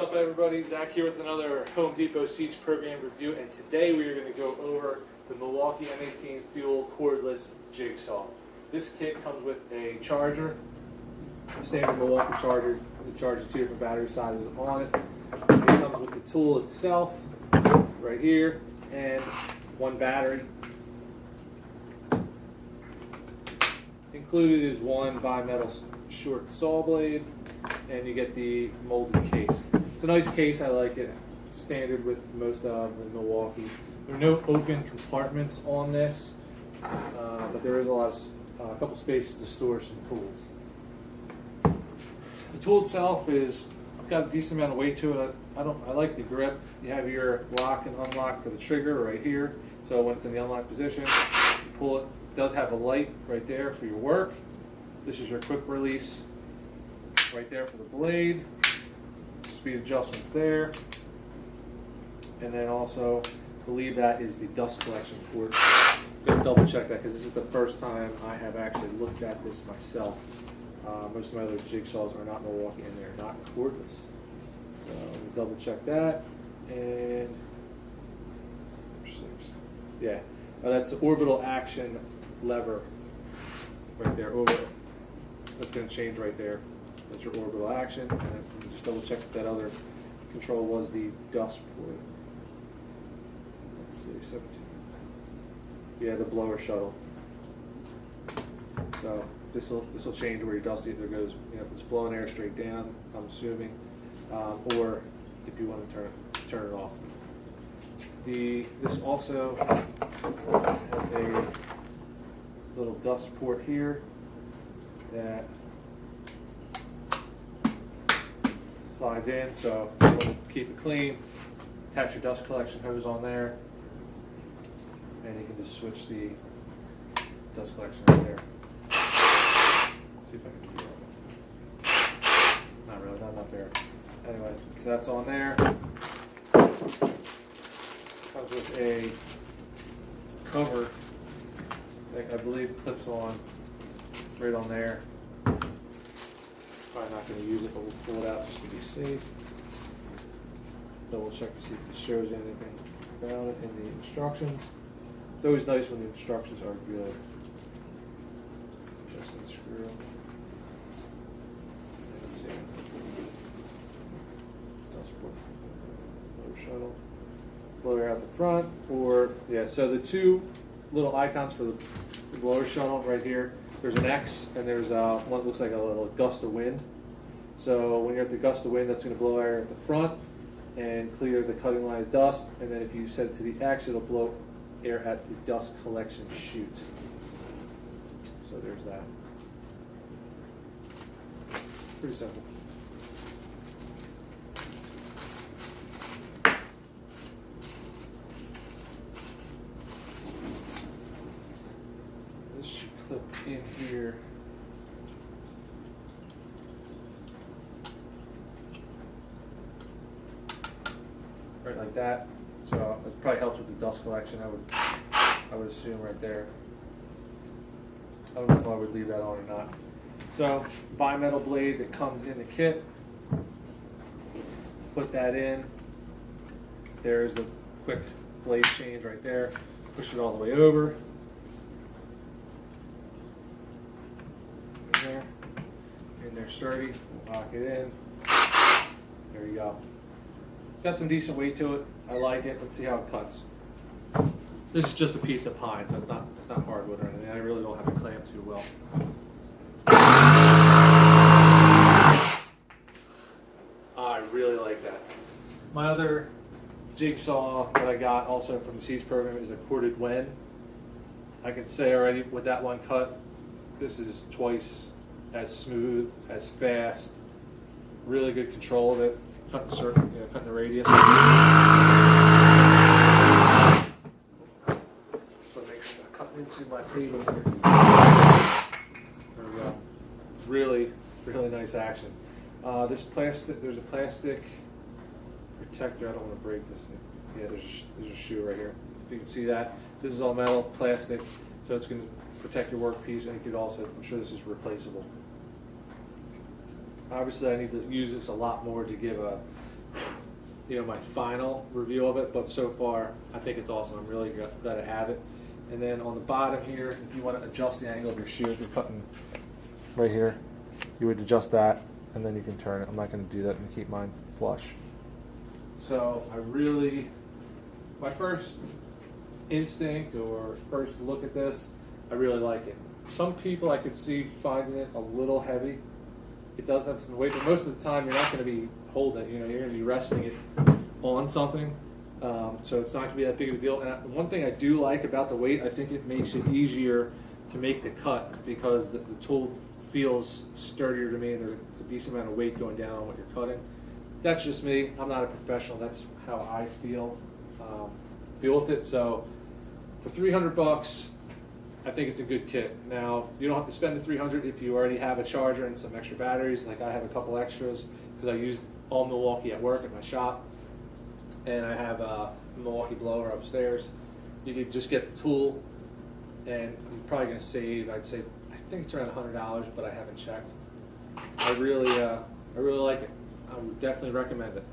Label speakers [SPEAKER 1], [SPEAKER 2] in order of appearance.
[SPEAKER 1] What's up, everybody? Zach here with another Home Depot Seats program review, and today we are going to go over the Milwaukee M18 fuel cordless jigsaw. This kit comes with a charger, standard Milwaukee charger. It charges 2 different battery sizes on it. It comes with the tool itself right here and 1 battery. Included is 1 bimetal short saw blade, and you get the molded case. It's a nice case, I like it. It's standard with most of the Milwaukee. There are no open compartments on this, but there is a couple spaces to store some tools. The tool itself is got a decent amount of weight to it. I like the grip. You have your lock and unlock for the trigger right here. So when it's in the unlock position, you pull it. It does have a light right there for your work. This is your quick release right there for the blade. Speed adjustments there. And then also, I believe that is the dust collection port. I'm going to double check that because this is the first time I have actually looked at this myself. Most of my other jigsaws are not Milwaukee and they're not cordless. So I'm going to double check that. And yeah, that's the orbital action lever right there. That's going to change right there. That's your orbital action. And then just double check that other control was the dust port. Let's see, 17. Yeah, the blower shuttle. So this will change where your dust either goes, if it's blowing air straight down, I'm assuming, or if you want to turn it off. This also has a little dust port here that slides in, so it'll keep it clean. Attach your dust collection hose on there, and you can just switch the dust collection right there. See if I can do that. Not really, not there. Anyway, so that's on there. Comes with a cover that I believe clips on right on there. Probably not going to use it, but we'll pull it out just to be safe. Double check to see if it shows anything about it in the instructions. It's always nice when the instructions are good. Just unscrew. Let's see. Dust port. Blower shuttle. Blower out the front, or yeah. So the 2 little icons for the blower shuttle right here. There's an X, and there's one that looks like a little gust of wind. So when you're at the gust of wind, that's going to blow air at the front and clear the cutting line of dust. And then if you set it to the X, it'll blow air at the dust collection chute. So there's that. Pretty simple. This should clip in here. Right like that. So it probably helps with the dust collection, I would assume right there. I don't know if I would leave that on or not. So bimetal blade that comes in the kit. Put that in. There's the quick blade change right there. Push it all the way over. In there sturdy, lock it in. There you go. It's got some decent weight to it. I like it. Let's see how it cuts. This is just a piece of pine, so it's not hardwood or anything. I really don't have it clamped too well. I really like that. My other jigsaw that I got also from the Seeds program is a corded Wen. I can say already with that one cut, this is twice as smooth, as fast, really good control of it, cutting the radius. So make sure I'm cutting into my table here. There we go. Really, really nice action. There's a plastic protector. I don't want to break this thing. Yeah, there's a shoe right here. If you can see that, this is all metal, plastic, so it's going to protect your workpiece, and you could also, I'm sure this is replaceable. Obviously I need to use this a lot more to give a you know, my final review of it, but so far I think it's awesome. I'm really glad I have it. And then on the bottom here, if you want to adjust the angle of your shoe, if you're cutting right here, you would adjust that, and then you can turn it. I'm not going to do that and keep mine flush. So my first instinct or first look at this, I really like it. Some people I could see finding it a little heavy. It does have some weight, but most of the time you're not going to be holding it. You know, you're going to be resting it on something, so it's not going to be that big of a deal. And one thing I do like about the weight, I think it makes it easier to make the cut because the tool feels sturdier to me, and there's a decent amount of weight going down on what you're cutting. That's just me. I'm not a professional. That's how I feel with it. So for $300, I think it's a good kit. Now, you don't have to spend the $300 if you already have a charger and some extra batteries. Like I have a couple extras because I use all Milwaukee at work at my shop, and I have a Milwaukee blower upstairs. You could just get the tool, and I'm probably going to save, I'd say, I think it's around $100, but I haven't checked. I really like it. I would definitely recommend it.